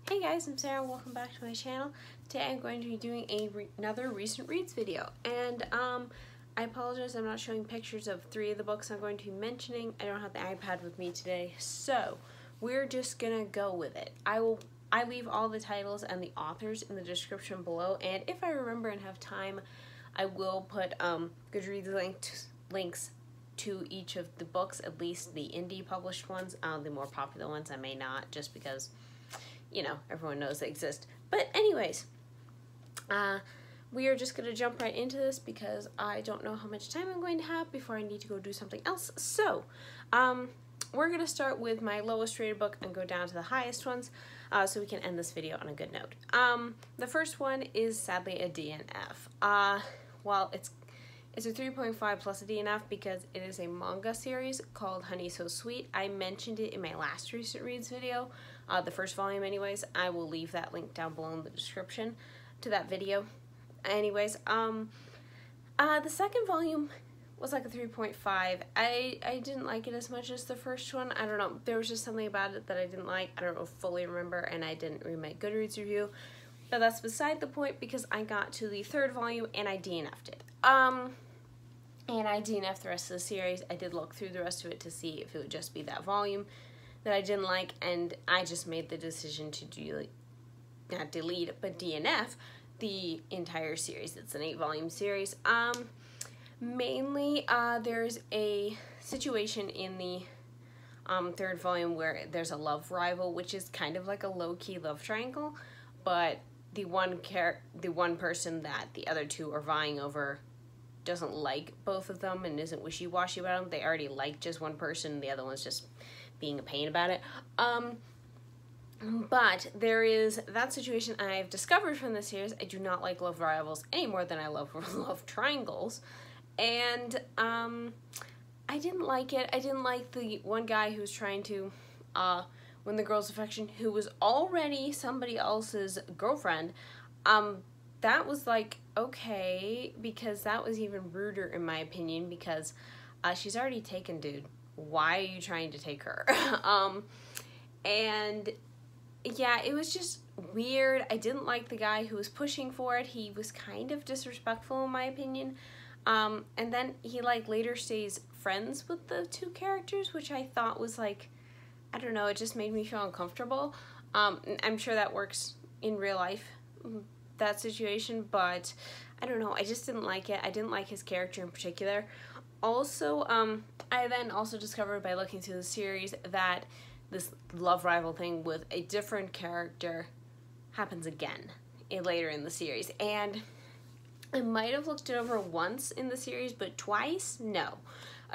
Hey guys, I'm Sarah. Welcome back to my channel. Today I'm going to be doing another recent reads video, and I apologize I'm not showing pictures of 3 of the books I'm going to be mentioning. I don't have the iPad with me today, so we're just gonna go with it. I leave all the titles and the authors in the description below, and if I remember and have time, I will put Goodreads links to each of the books, at least the indie published ones. The more popular ones I may not, just because, you know, everyone knows they exist. But anyways, we are just going to jump right into this because I don't know how much time I'm going to have before I need to go do something else. So, we're going to start with my lowest rated book and go down to the highest ones, so we can end this video on a good note. The first one is sadly a DNF. Well, it's a 3.5 plus a DNF because it is a manga series called Honey So Sweet. I mentioned it in my last recent reads video, the first volume anyways. I will leave that link down below in the description to that video. Anyways, the second volume was like a 3.5. I didn't like it as much as the first one. I don't know, there was just something about it that I didn't like. I don't fully remember, and I didn't read my Goodreads review. But that's beside the point because I got to the third volume and I DNF'd it. And I DNF'd the rest of the series. I did look through the rest of it to see if it would just be that volume that I didn't like, and I just made the decision to not delete, but DNF the entire series. It's an 8-volume series. Mainly, there's a situation in the third volume where there's a love rival, which is kind of like a low-key love triangle, but the one person that the other two are vying over doesn't like both of them and isn't wishy-washy about them. They already like just one person, and the other one's just being a pain about it. But there is that situation I've discovered from this series. I do not like love rivals any more than I love love triangles, and I didn't like it. I didn't like the one guy who was trying to win the girl's affection, who was already somebody else's girlfriend. That was like, okay, because that was even ruder in my opinion, because she's already taken, dude. Why are you trying to take her? And yeah, it was just weird. I didn't like the guy who was pushing for it. He was kind of disrespectful in my opinion. And then he like later stays friends with the two characters, which I thought was like, I don't know, it just made me feel uncomfortable. I'm sure that works in real life, that situation, but I don't know, I just didn't like it. I didn't like his character in particular. Also, I then also discovered by looking through the series that this love rival thing with a different character happens again later in the series, and I might have looked it over once in the series, but twice, no.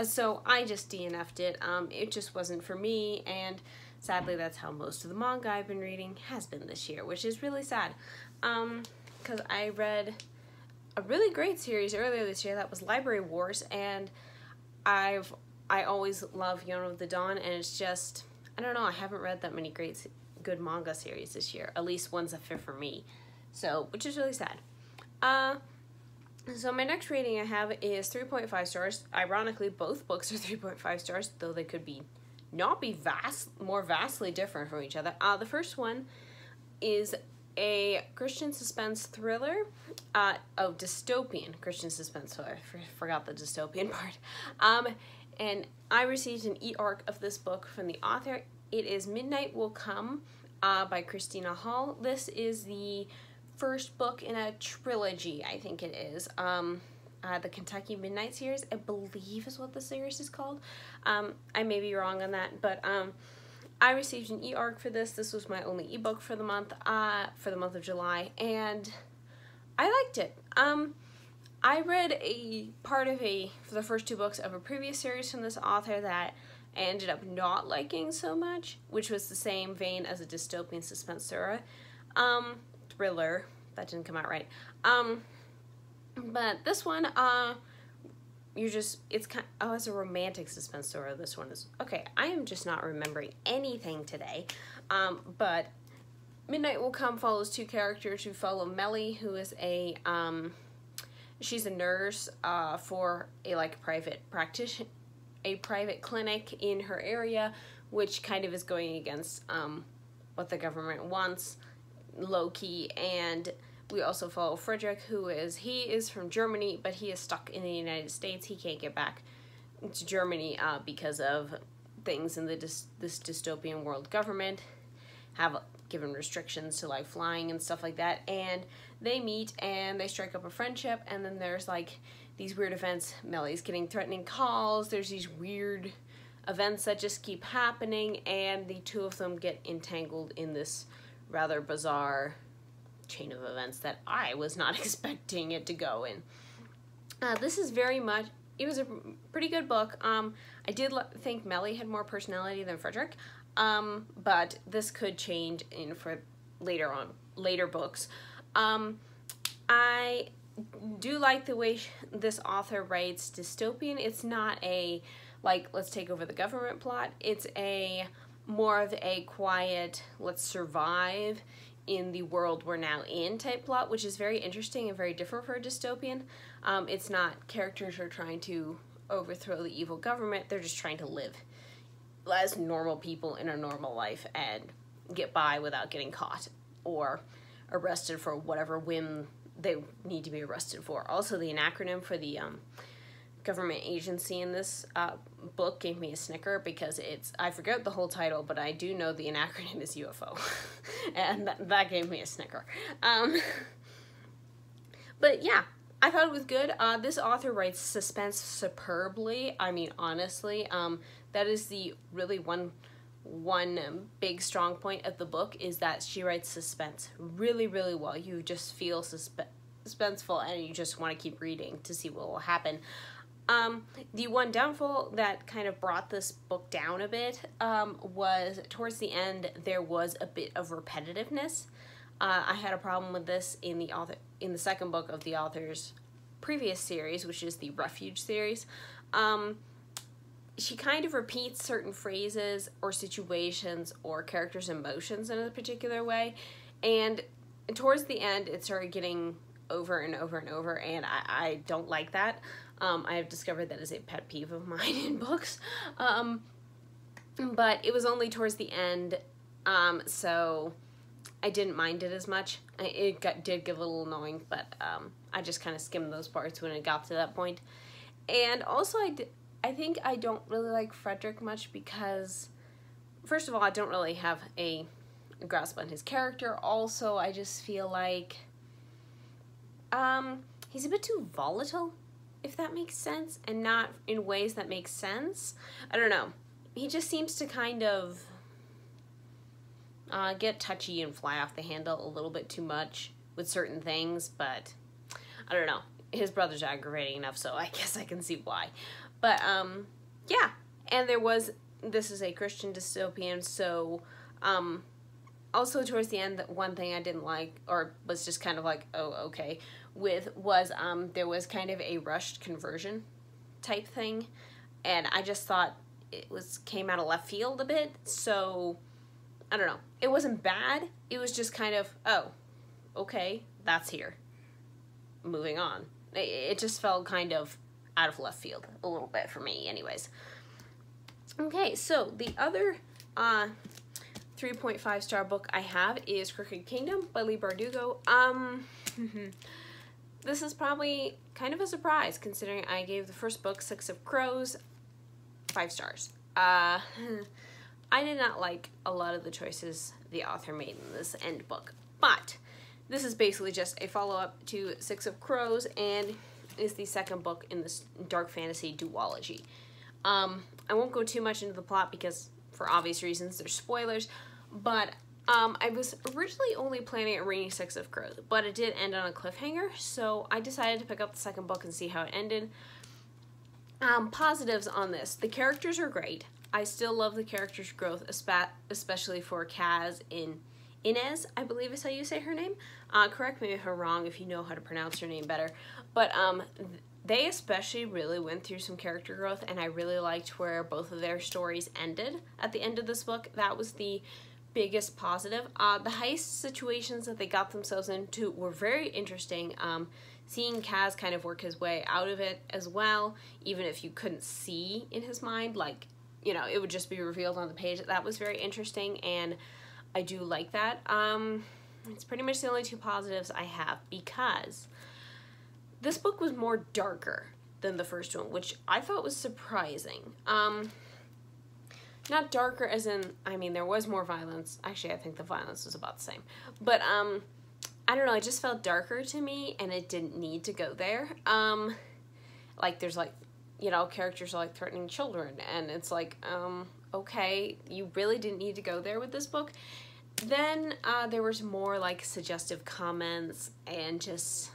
So I just DNF'd it. It just wasn't for me, and sadly that's how most of the manga I've been reading has been this year, which is really sad. Because I read a really great series earlier this year that was Library Wars, and I always love Yono of the Dawn, and it's just, I don't know, I haven't read that many good manga series this year, at least ones that fit for me, so, which is really sad. So my next rating I have is 3.5 stars. Ironically, both books are 3.5 stars, though they could not be more vastly different from each other. The first one is a Christian suspense thriller, dystopian Christian suspense thriller. Forgot the dystopian part. And I received an e-arc of this book from the author. It is Midnight Will Come by Christina Hall. This is the first book in a trilogy, I think it is. The Kentucky Midnight series, I believe is what the series is called. I may be wrong on that, but I received an e-arc for this. This was my only ebook for the month of July, and I liked it. I read for the first 2 books of a previous series from this author that I ended up not liking so much, which was the same vein as a dystopian suspense thriller. That didn't come out right. But this one, it's a romantic suspense thriller. This one is, okay, I am just not remembering anything today. But Midnight Will Come follows 2 characters who follow Melly, who is she's a nurse for a private clinic in her area, which kind of is going against what the government wants, low-key. And we also follow Frederick, he is from Germany, but he is stuck in the United States. He can't get back to Germany because of things in this dystopian world government have given restrictions to like flying and stuff like that. And they meet and they strike up a friendship, and then there's like these weird events. Mellie's getting threatening calls. There's these weird events that just keep happening, and the two of them get entangled in this rather bizarre chain of events that I was not expecting it to go in. This is very much, it was a pretty good book. I did think Mellie had more personality than Frederick, but this could change for later books. I do like the way this author writes dystopian. It's not a, like, let's take over the government plot. It's more of a quiet, let's survive in the world we're now in type plot, which is very interesting and very different for a dystopian. It's not characters are trying to overthrow the evil government. They're just trying to live as normal people in a normal life and get by without getting caught or arrested for whatever whim they need to be arrested for. Also, the acronym for the government agency in this book gave me a snicker because I forget the whole title, but I do know the acronym is UFO. And that gave me a snicker. But yeah, I thought it was good. This author writes suspense superbly. I mean, honestly, that is the really one big strong point of the book, is that she writes suspense really, really well. You just feel suspenseful and you just want to keep reading to see what will happen. The one downfall that kind of brought this book down a bit was towards the end there was a bit of repetitiveness. I had a problem with this in the second book of the author's previous series, which is the Refuge series. She kind of repeats certain phrases or situations or characters' emotions in a particular way, and towards the end it started getting over and over and over, and I don't like that. I have discovered that is a pet peeve of mine in books, but it was only towards the end, so I didn't mind it as much. It did get a little annoying, but I just kind of skimmed those parts when it got to that point. And also I think I don't really like Frederick much because, first of all, I don't really have a grasp on his character. Also, I just feel like he's a bit too volatile, if that makes sense, and not in ways that make sense. I don't know. He just seems to kind of get touchy and fly off the handle a little bit too much with certain things, but I don't know. His brother's aggravating enough, so I guess I can see why. But, yeah. And this is a Christian dystopian, so, also towards the end, one thing I didn't like, or was just kind of like, oh, okay, was there was kind of a rushed conversion type thing, and I just thought it came out of left field a bit, so I don't know. It wasn't bad. It was just kind of, oh, okay, that's here. Moving on. It just felt kind of out of left field a little bit for me anyways. Okay, so the other 3.5 star book I have is Crooked Kingdom by Leigh Bardugo. This is probably kind of a surprise considering I gave the first book, Six of Crows, 5 stars. I did not like a lot of the choices the author made in this end book, but this is basically just a follow-up to Six of Crows and is the second book in this dark fantasy duology. I won't go too much into the plot because, for obvious reasons, there's spoilers, but I was originally only planning on reading Six of Crows, but it did end on a cliffhanger, so I decided to pick up the second book and see how it ended. Positives on this. The characters are great. I still love the characters' growth, especially for Kaz Inez, I believe is how you say her name. Correct me if I'm wrong if you know how to pronounce her name better. But they especially really went through some character growth, and I really liked where both of their stories ended at the end of this book. That was the biggest positive. The heist situations that they got themselves into were very interesting. Seeing Kaz kind of work his way out of it as well, even if you couldn't see in his mind, like, you know, it would just be revealed on the page. That was very interesting, and I do like that. It's pretty much the only two positives I have, because this book was more darker than the first one, which I thought was surprising. Not darker as in, I mean, there was more violence. Actually, I think the violence was about the same. But, I don't know, it just felt darker to me, and it didn't need to go there. Like, there's, like, you know, characters are, like, threatening children, and it's like, okay, you really didn't need to go there with this book. Then, there was more, like, suggestive comments, and just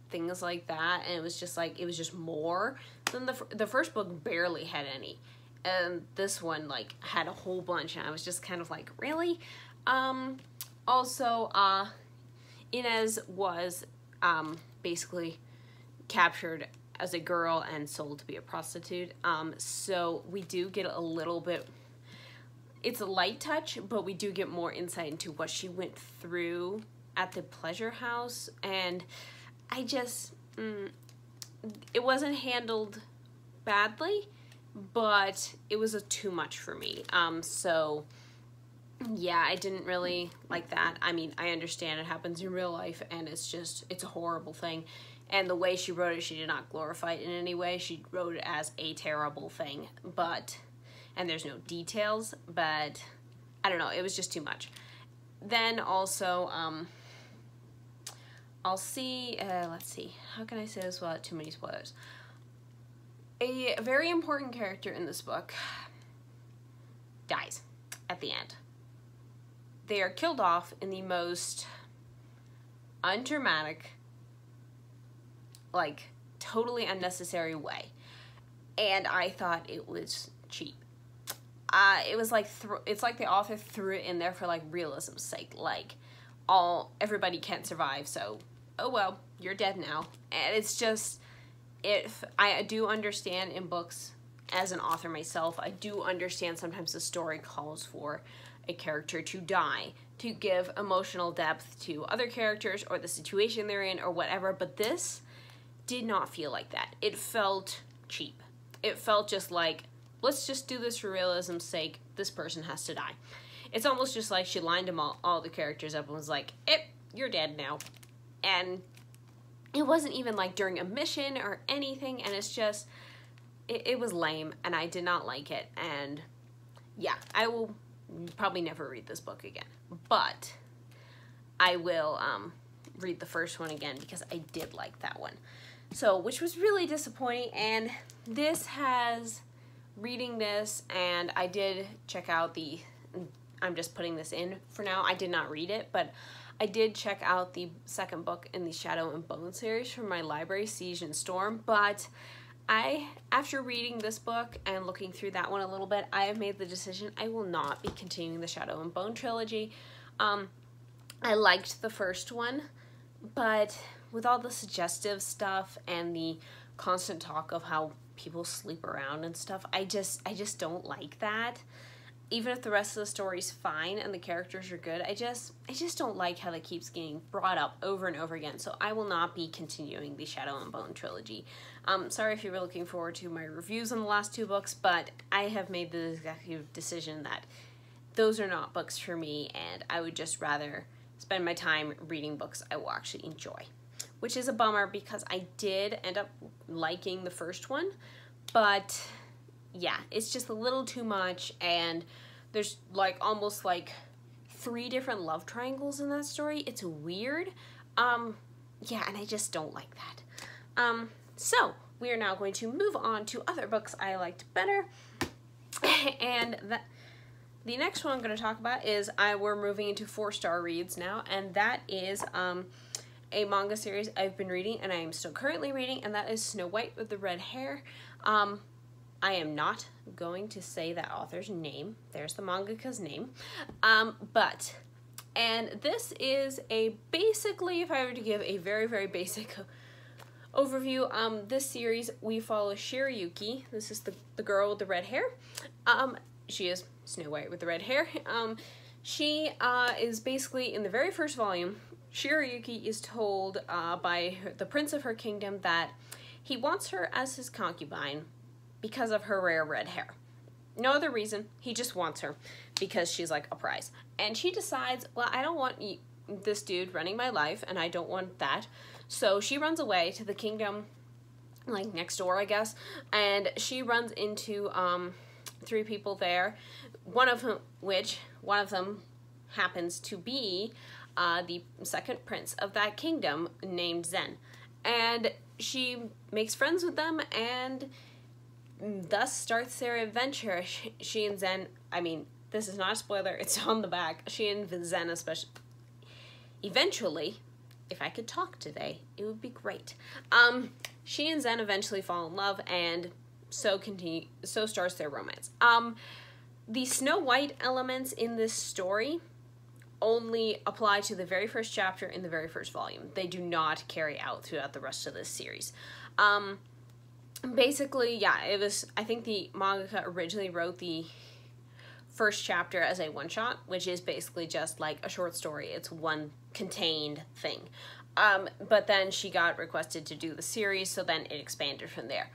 things like that, and it was just, like, it was just more than the first book barely had any. And this one, like, had a whole bunch, and I was just kind of like, really? Also, Inez was, basically captured as a girl and sold to be a prostitute. So we do get a little bit, it's a light touch, but we do get more insight into what she went through at the pleasure house, and I just, it wasn't handled badly, but it was too much for me. So yeah, I didn't really like that. I mean, I understand it happens in real life, and it's a horrible thing. And the way she wrote it, she did not glorify it in any way. She wrote it as a terrible thing, and there's no details, but I don't know, it was just too much. Then also, let's see, how can I say this without too many spoilers? A very important character in this book dies at the end. They are killed off in the most undramatic, like, totally unnecessary way. And I thought it was cheap. It was like, it's like the author threw it in there for, like, realism's sake. Like, everybody can't survive, so, oh well, you're dead now. And it's just, I do understand in books, as an author myself, I do understand sometimes the story calls for a character to die, to give emotional depth to other characters or the situation they're in or whatever, but this did not feel like that. It felt cheap. It felt just like, let's just do this for realism's sake, this person has to die. It's almost just like she lined them all the characters up and was like, you're dead now. And it wasn't even like during a mission or anything, and it's just, it was lame, and I did not like it, and yeah, I will probably never read this book again, but I will read the first one again because I did like that one. So, which was really disappointing, and this has, reading this, and I did check out I'm just putting this in for now, I did not read it, but I did check out the second book in the Shadow and Bone series from my library, Siege and Storm, but after reading this book and looking through that one a little bit, I have made the decision I will not be continuing the Shadow and Bone trilogy. I liked the first one, but with all the suggestive stuff and the constant talk of how people sleep around and stuff, I just don't like that. Even if the rest of the story's fine and the characters are good, I just don't like how that keeps getting brought up over and over again. So I will not be continuing the Shadow and Bone trilogy. Sorry if you were looking forward to my reviews on the last two books, but I have made the executive decision that those are not books for me, and I would just rather spend my time reading books I will actually enjoy. Which is a bummer because I did end up liking the first one, but yeah, it's just a little too much, and there's like almost like 3 different love triangles in that story. It's weird. Yeah, and I just don't like that. So we are now going to move on to other books I liked better. And the next one I'm going to talk about is we're moving into 4-star reads now, and that is a manga series I've been reading and I am still currently reading, and that is Snow White with the Red Hair. I am not going to say that author's name. There's the mangaka's name. And this is basically, if I were to give a very, very basic overview, this series, we follow Shirayuki. This is the girl with the red hair. She is Snow White with the red hair. She is basically, in the very first volume, Shirayuki is told by the prince of her kingdom that he wants her as his concubine because of her rare red hair. No other reason, he just wants her. because she's like a prize. And she decides, well, I don't want this dude running my life, and I don't want that. So she runs away to the kingdom, like next door, I guess, and she runs into 3 people there, one of them happens to be the second prince of that kingdom, named Zen. And she makes friends with them, and thus starts their adventure. She and Zen, I mean, this is not a spoiler, it's on the back. She and Zen especially, eventually, if I could talk today, it would be great. She and Zen eventually fall in love, and so starts their romance. The Snow White elements in this story only apply to the very first chapter in the very first volume. They do not carry out throughout the rest of this series. Basically, yeah, I think the mangaka originally wrote the first chapter as a one-shot, which is basically just like a short story. It's one contained thing. But then she got requested to do the series, so then it expanded from there,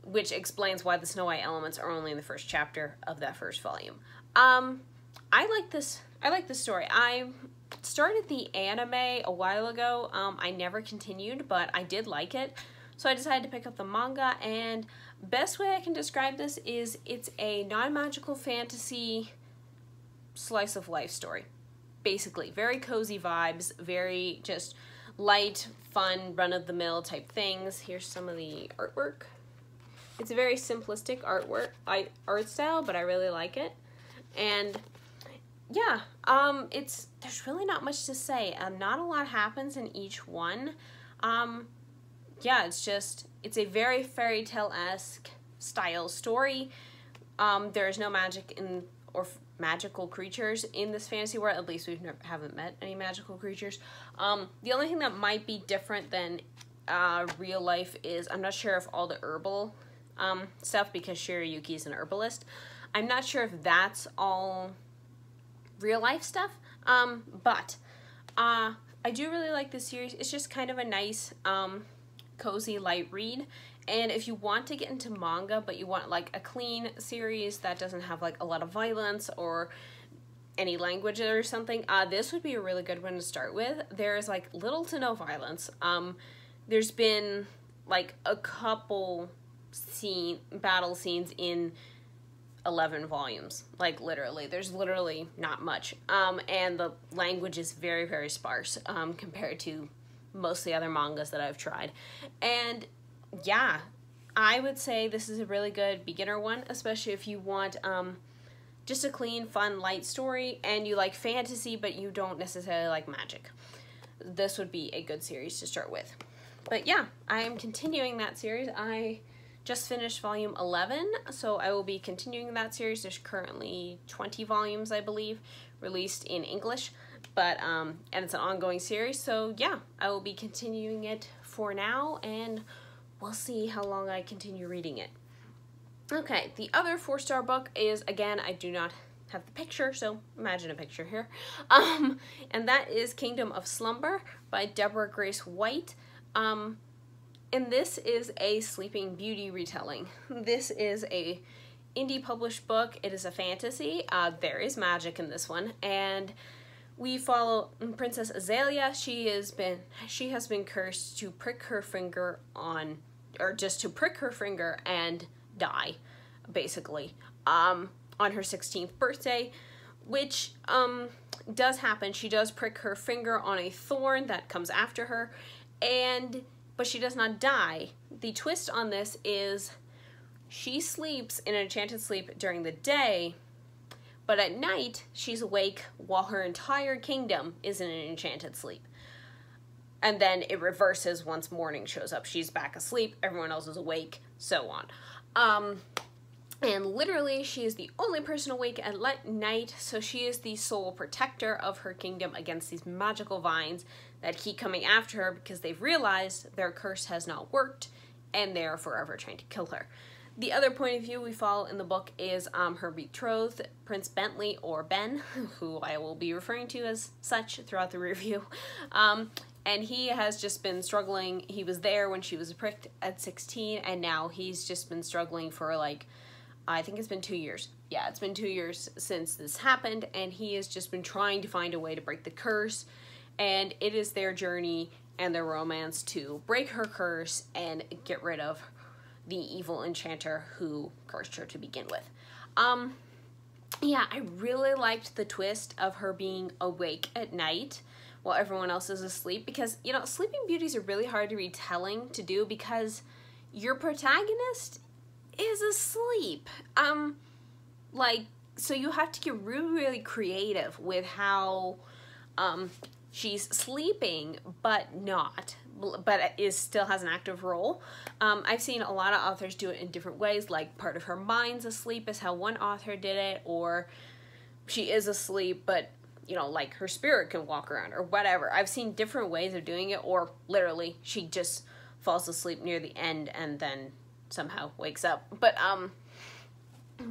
which explains why the Snow White elements are only in the first chapter of that first volume. I like this story. I started the anime a while ago. I never continued, but I did like it. So I decided to pick up the manga, and best way I can describe this is it's a non-magical fantasy slice of life story. Basically, very cozy vibes, very just light, fun, run-of-the-mill type things. Here's some of the artwork. It's a very simplistic art style, but I really like it. And yeah, there's really not much to say. Not a lot happens in each one. Yeah, it's a very fairy tale-esque style story. There's no magic or magical creatures in this fantasy world. At least we haven't met any magical creatures. The only thing that might be different than real life is, I'm not sure if all the herbal stuff, because Shirayuki's an herbalist, I'm not sure if that's all real life stuff. But I do really like this series. It's just kind of a nice cozy light read. And if you want to get into manga, but you want like a clean series that doesn't have like a lot of violence or any language or something, this would be a really good one to start with. There's like little to no violence. There's been like a couple battle scenes in 11 volumes. Like literally, there's literally not much. And the language is very, very sparse compared to most of the other mangas that I've tried. And yeah, I would say this is a really good beginner one, especially if you want just a clean, fun, light story and you like fantasy but you don't necessarily like magic. This would be a good series to start with. But yeah, I am continuing that series. I just finished volume 11, so I will be continuing that series. There's currently 20 volumes, I believe, released in English, but and it's an ongoing series, so yeah, I will be continuing it for now, and we'll see how long I continue reading it. Okay, the other 4-star book is, again, I do not have the picture, so imagine a picture here, and that is Kingdom of Slumber by Deborah Grace White. And this is a Sleeping Beauty retelling. This is a indie published book. It is a fantasy. There is magic in this one, and we follow Princess Azalea. She has been cursed to prick her finger and die, basically, on her 16th birthday, which does happen. She does prick her finger on a thorn that comes after her, but she does not die. The twist on this is she sleeps in an enchanted sleep during the day, but at night she's awake while her entire kingdom is in an enchanted sleep. And then it reverses once morning shows up. She's back asleep, everyone else is awake, so on. And literally, she is the only person awake at night, so she is the sole protector of her kingdom against these magical vines that keep coming after her because they've realized their curse has not worked, and they are forever trying to kill her. The other point of view we follow in the book is her betrothed, Prince Bentley, or Ben, who I will be referring to as such throughout the review. And he has just been struggling. He was there when she was pricked at 16, and now he's just been struggling for like I think it's been 2 years. Yeah, it's been 2 years since this happened, and he has just been trying to find a way to break the curse, and it is their journey and their romance to break her curse and get rid of the evil enchanter who cursed her to begin with. Yeah, I really liked the twist of her being awake at night while everyone else is asleep, because, you know, Sleeping Beauties are really hard to retelling to do because your protagonist is asleep. So you have to get really, really creative with how, she's sleeping, but not, but still has an active role. I've seen a lot of authors do it in different ways, like part of her mind's asleep is how one author did it, or she is asleep, but, you know, like her spirit can walk around, or whatever. I've seen different ways of doing it, or literally she just falls asleep near the end and then somehow wakes up. But,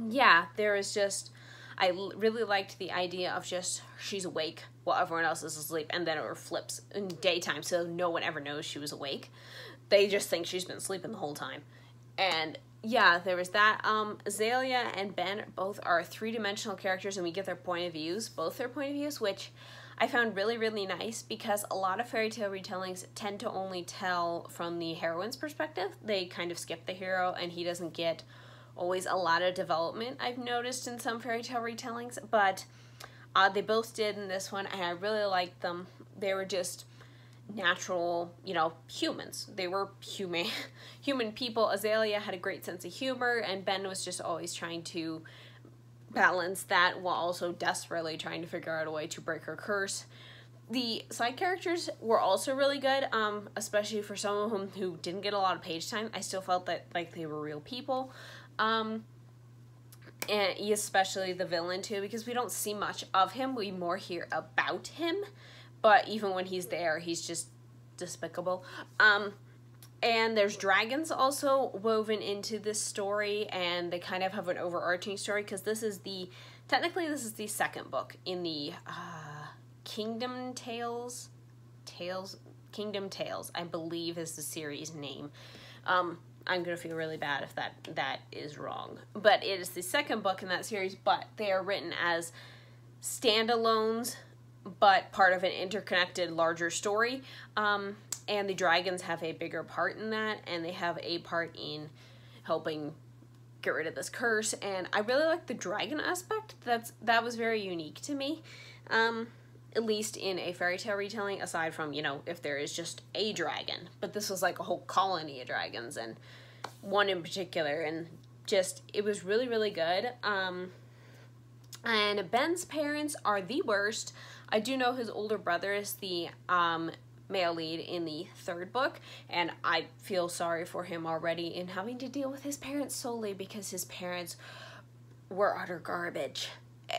yeah, there is just, I really liked the idea of just she's awake while everyone else is asleep, and then it flips in daytime, so no one ever knows she was awake. They just think she's been sleeping the whole time. And yeah, there was that. Azalea and Ben both are three-dimensional characters, and we get their point of views, both their point of views, which I found really, really nice, because a lot of fairy tale retellings tend to only tell from the heroine's perspective. They kind of skip the hero, and he doesn't get always a lot of development, I've noticed in some fairy tale retellings, but they both did in this one, and I really liked them. They were just natural, you know, humans. They were human people. Azalea had a great sense of humor, and Ben was just always trying to balance that while also desperately trying to figure out a way to break her curse. The side characters were also really good, especially for some of them who didn't get a lot of page time. I still felt that like they were real people. And especially the villain too, because we don't see much of him. We more hear about him, but even when he's there, he's just despicable. And there's dragons also woven into this story, and they kind of have an overarching story, because technically this is the second book in the Kingdom Tales, I believe is the series name. I'm going to feel really bad if that is wrong. But it is the second book in that series, but they are written as standalones, but part of an interconnected larger story. And the dragons have a bigger part in that, and they have a part in helping get rid of this curse. And I really like the dragon aspect. That was very unique to me. At least in a fairy tale retelling, aside from, you know, if there is just a dragon. But this was like a whole colony of dragons, and one in particular, and just, it was really, really good. And Ben's parents are the worst. I do know his older brother is the male lead in the third book, and I feel sorry for him already in having to deal with his parents solely because his parents were utter garbage.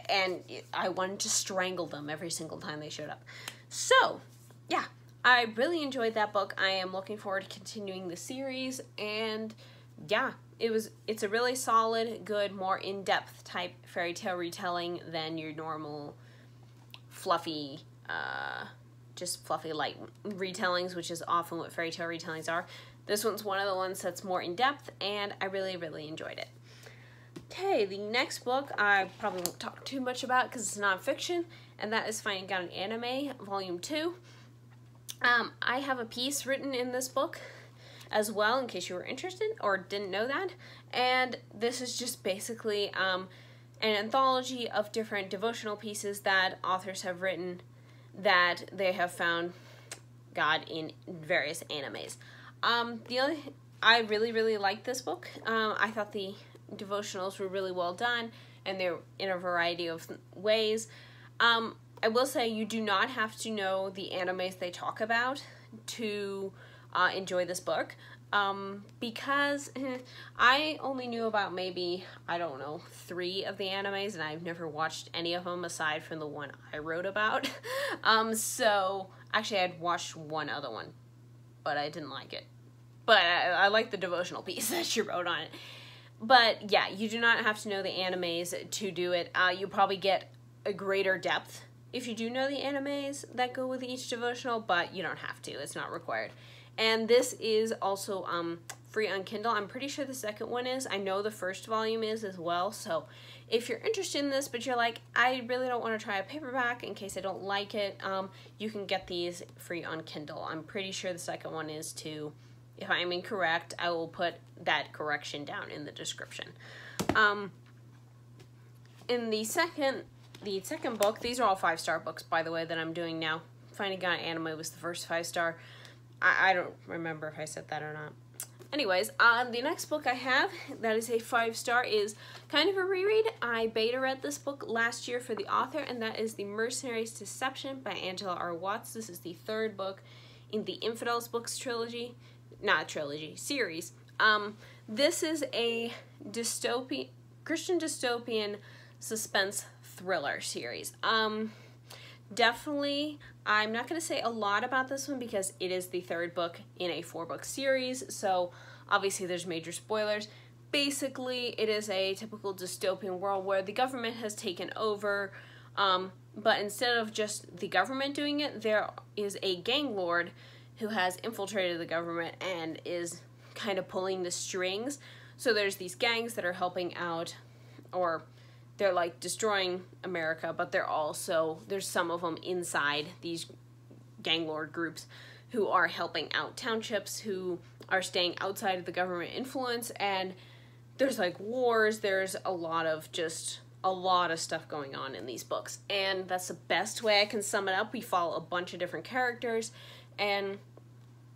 And I wanted to strangle them every single time they showed up. So, yeah, I really enjoyed that book. I am looking forward to continuing the series, and yeah, it's a really solid, good, more in-depth type fairy tale retelling than your normal fluffy, just fluffy light retellings, which is often what fairy tale retellings are. This one's one of the ones that's more in-depth, and I really, really enjoyed it. Okay, the next book I probably won't talk too much about because it's nonfiction, and that is Finding God in Anime, Volume 2. I have a piece written in this book as well, in case you were interested or didn't know that. And this is just basically an anthology of different devotional pieces that authors have written that they have found God in various animes. I really, really liked this book. I thought the devotionals were really well done, and they're in a variety of ways. I will say you do not have to know the animes they talk about to enjoy this book, because I only knew about maybe, I don't know, 3 of the animes, and I've never watched any of them aside from the one I wrote about. So actually I'd watched one other one, but I didn't like it. But I like the devotional piece that she wrote on it. But yeah, you do not have to know the animes to do it. You probably get a greater depth if you do know the animes that go with each devotional, but you don't have to. It's not required. And this is also free on Kindle. I'm pretty sure the second one is. I know the first volume is as well. So if you're interested in this, but you're like, I really don't want to try a paperback in case I don't like it, you can get these free on Kindle. I'm pretty sure the second one is too. If I'm incorrect, I will put that correction down in the description. In the second book, these are all 5-star books, by the way, that I'm doing now. Finding God Anime was the first 5-star. I don't remember if I said that or not. Anyways, the next book I have that is a 5-star is kind of a reread. I beta read this book last year for the author, and that is the Mercenaries Deception by Angela R. Watts. This is the third book in the Infidels books trilogy. Not trilogy, series. This is a Christian dystopian suspense thriller series. Definitely, I'm not going to say a lot about this one because it is the third book in a 4-book series, so obviously there's major spoilers. Basically, it is a typical dystopian world where the government has taken over, but instead of just the government doing it, there is a gang lord who has infiltrated the government and is kind of pulling the strings. So there's these gangs that are helping out, or they're like destroying America, but there's some of them inside these gang lord groups who are helping out townships who are staying outside of the government influence, and there's like wars, there's a lot of stuff going on in these books, and that's the best way I can sum it up. We follow a bunch of different characters, and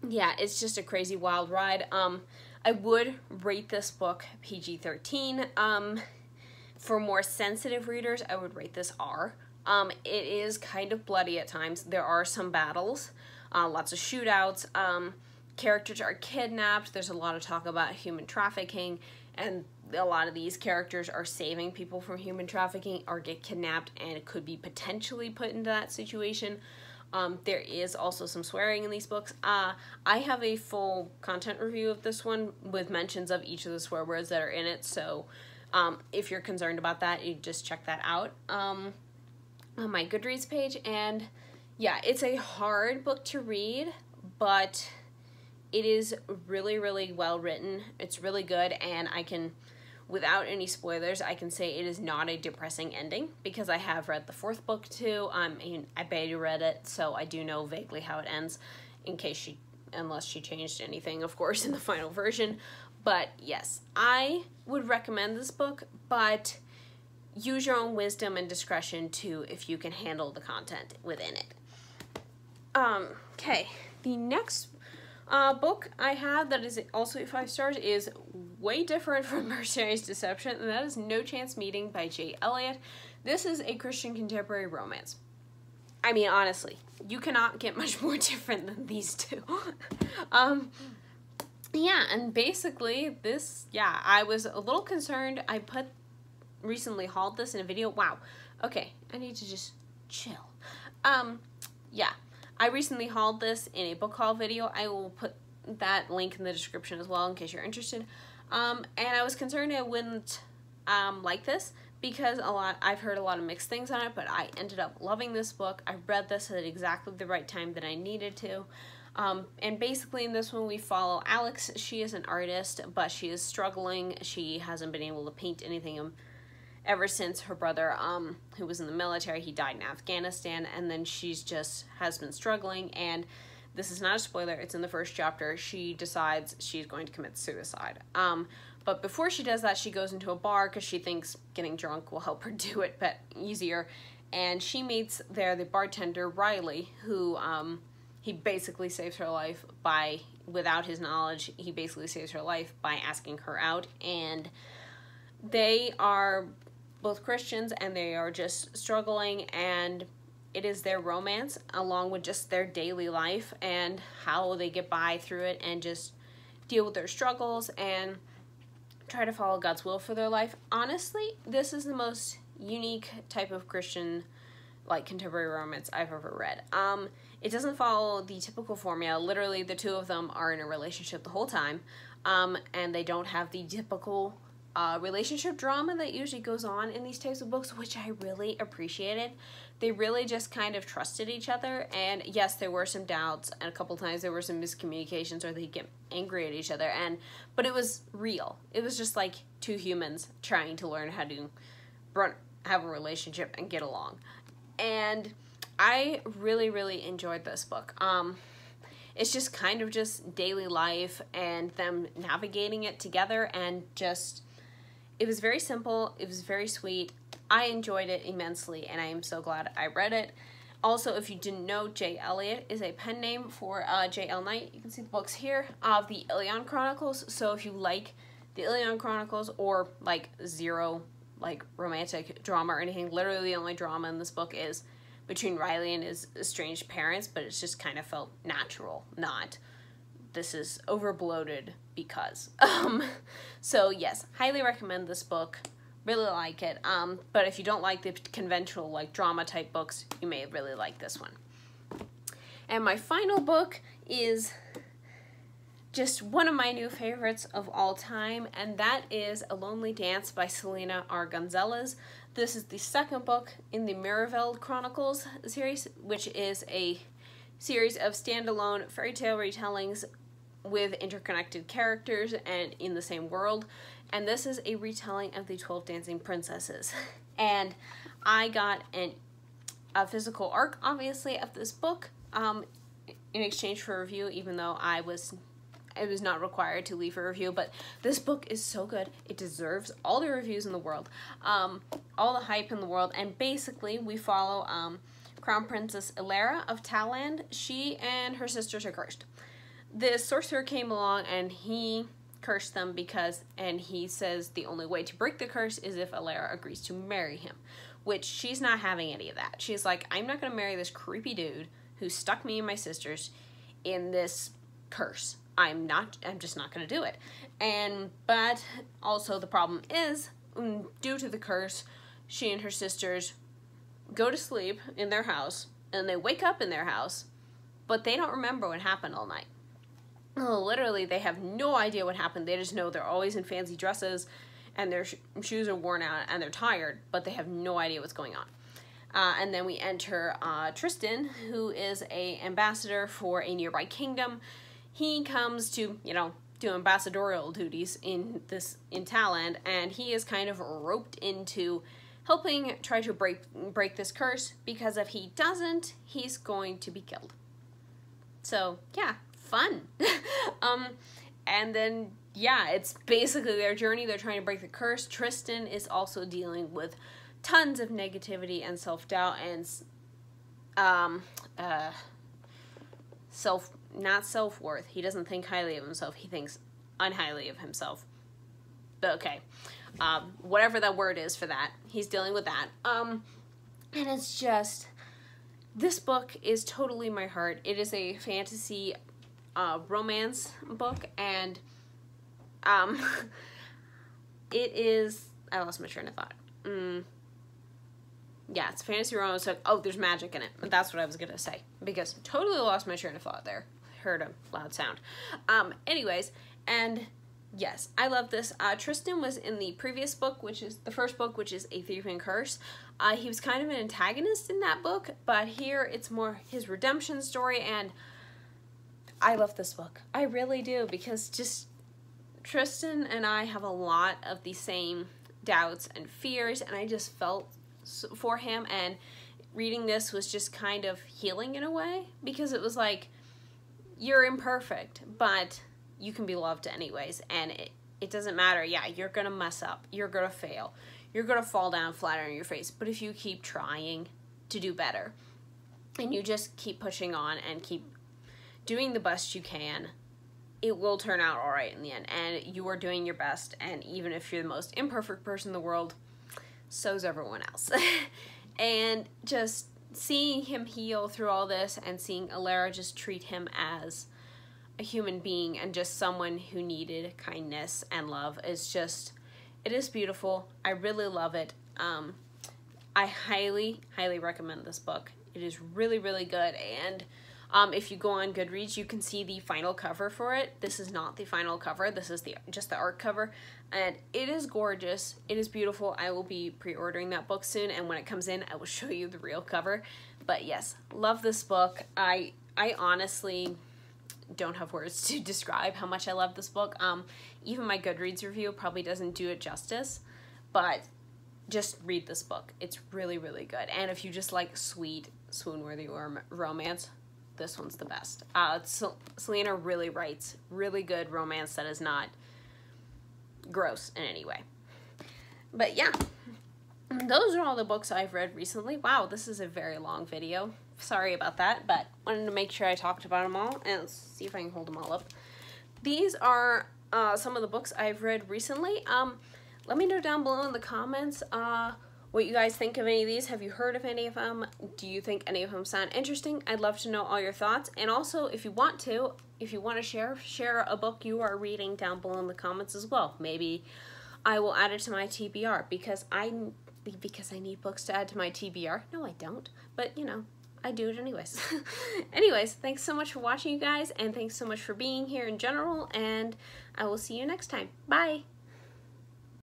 yeah, it's just a crazy wild ride. I would rate this book PG-13. For more sensitive readers, I would rate this R. It is kind of bloody at times. There are some battles, lots of shootouts, characters are kidnapped, there's a lot of talk about human trafficking, and a lot of these characters are saving people from human trafficking or get kidnapped and could be potentially put into that situation. There is also some swearing in these books. I have a full content review of this one with mentions of each of the swear words that are in it, so if you're concerned about that, you just check that out on my Goodreads page. And yeah, it's a hard book to read, but it is really, really well written. It's really good, and I can, without any spoilers, I can say it is not a depressing ending because I have read the 4th book too. I beta read it, so I do know vaguely how it ends, unless she changed anything, of course, in the final version. But yes, I would recommend this book, but use your own wisdom and discretion too if you can handle the content within it. Okay, the next book I have that is also 5 stars is way different from Mercenaries Deception, and that is No Chance Meeting by J. Elliott. This is a Christian contemporary romance. I mean, honestly, you cannot get much more different than these two. Yeah, and basically I was a little concerned. I recently hauled this in a video. Wow. Okay, I need to just chill. Yeah, I recently hauled this in a book haul video. I will put that link in the description as well in case you're interested. And I was concerned I wouldn't like this because I've heard a lot of mixed things on it, but I ended up loving this book. I read this at exactly the right time that I needed to. And basically in this one we follow Alex. She is an artist, but she is struggling. She hasn't been able to paint anything ever since her brother, who was in the military, he died in Afghanistan, and then has been struggling, and this is not a spoiler, it's in the 1st chapter, she decides she's going to commit suicide. But before she does that, she goes into a bar because she thinks getting drunk will help her do it but easier, and she meets there the bartender, Riley, who, he basically saves her life without his knowledge, he basically saves her life by asking her out, and they are both Christians and they are just struggling, and it is their romance along with just their daily life and how they get by through it and just deal with their struggles and try to follow God's will for their life. Honestly, this is the most unique type of Christian contemporary romance I've ever read. It doesn't follow the typical formula. Literally, the two of them are in a relationship the whole time, and they don't have the typical relationship drama that usually goes on in these types of books, which I really appreciated they really just kind of trusted each other. And yes, there were some doubts, and a couple times there were some miscommunications, or they'd get angry at each other, but it was real. It was just like two humans trying to learn how to have a relationship and get along. And I really, really enjoyed this book. It's just kind of just daily life and them navigating it together, and just, it was very simple, it was very sweet. I enjoyed it immensely, and I am so glad I read it. Also, if you didn't know, J. Elliott is a pen name for J.L. Knight. You can see the books here of the Ilion Chronicles. So if you like the Ilion Chronicles, or like zero like romantic drama or anything, literally the only drama in this book is between Riley and his estranged parents, but it's just kind of felt natural, not this is overbloated because. So yes, highly recommend this book. Really like it. But if you don't like the conventional like drama type books, you may really like this one. And my final book is just one of my new favorites of all time, and that is A Lonely Dance by Selena R. Gonzalez. This is the second book in the Mirabelle Chronicles series, which is a series of standalone fairy tale retellings with interconnected characters and in the same world. And this is a retelling of the 12 Dancing Princesses. And I got a physical arc, obviously, of this book in exchange for a review, even though it was not required to leave a review. But this book is so good. It deserves all the reviews in the world, all the hype in the world. And basically, we follow Crown Princess Ilara of Talland. She and her sisters are cursed. The sorcerer came along and he cursed them and he says the only way to break the curse is if Ilara agrees to marry him, which she's not having any of that. She's like, I'm not going to marry this creepy dude who stuck me and my sisters in this curse. I'm just not going to do it. But also the problem is, due to the curse, she and her sisters go to sleep in their house, and they wake up in their house, but they don't remember what happened all night. Literally, they have no idea what happened. They just know they're always in fancy dresses, and their shoes are worn out, and they're tired, but they have no idea what's going on. And then we enter Tristan, who is an ambassador for a nearby kingdom. He comes to, do ambassadorial duties in Talland, and he is kind of roped into helping try to break this curse, because if he doesn't, he's going to be killed. So, yeah. Fun. And then, yeah, it's basically their journey. They're trying to break the curse. Tristan is also dealing with tons of negativity and self-doubt and not self-worth. He doesn't think highly of himself. He thinks unhighly of himself. But okay. Whatever that word is for that. He's dealing with that. And it's just, this book is totally my heart. It is a fantasy romance book, and it is, I lost my train of thought. Yeah, it's a fantasy romance book. Oh, there's magic in it. That's what I was gonna say, because totally lost my train of thought there. Heard a loud sound. Anyways, and yes, I love this. Tristan was in the previous book, which is the first book, which is A Thief and Curse. He was kind of an antagonist in that book, but here it's more his redemption story, and I love this book. I really do, because just Tristan and I have a lot of the same doubts and fears, and I just felt for him, and reading this was just kind of healing in a way, because it was like, you're imperfect, but you can be loved anyways, and it doesn't matter. Yeah, you're gonna mess up, you're gonna fail, you're gonna fall down flat on your face, but if you keep trying to do better, and you just keep pushing on and keep doing the best you can, it will turn out all right in the end, and you are doing your best, and even if you're the most imperfect person in the world, so's everyone else. And just seeing him heal through all this, and seeing Ilara just treat him as a human being and just someone who needed kindness and love, is just, it is beautiful. I really love it. I highly, highly recommend this book. It is really, really good, and If you go on Goodreads, you can see the final cover for it. This is not the final cover. This is just the art cover, and it is gorgeous. It is beautiful. I will be pre-ordering that book soon, and when it comes in, I will show you the real cover. But yes, love this book. I honestly don't have words to describe how much I love this book. Even my Goodreads review probably doesn't do it justice, but just read this book. It's really, really good. And if you just like sweet, swoon-worthy romance, this one's the best. Selena really writes really good romance that is not gross in any way. But yeah, those are all the books I've read recently. Wow, this is a very long video. Sorry about that, but wanted to make sure I talked about them all, and let's see if I can hold them all up. These are some of the books I've read recently. Let me know down below in the comments what you guys think of any of these. Have you heard of any of them? Do you think any of them sound interesting? I'd love to know all your thoughts. And also, if you want to share a book you are reading down below in the comments as well. Maybe I will add it to my TBR because I need books to add to my TBR. No, I don't. But, you know, I do it anyways. Anyways, thanks so much for watching, you guys, and thanks so much for being here in general, and I will see you next time. Bye!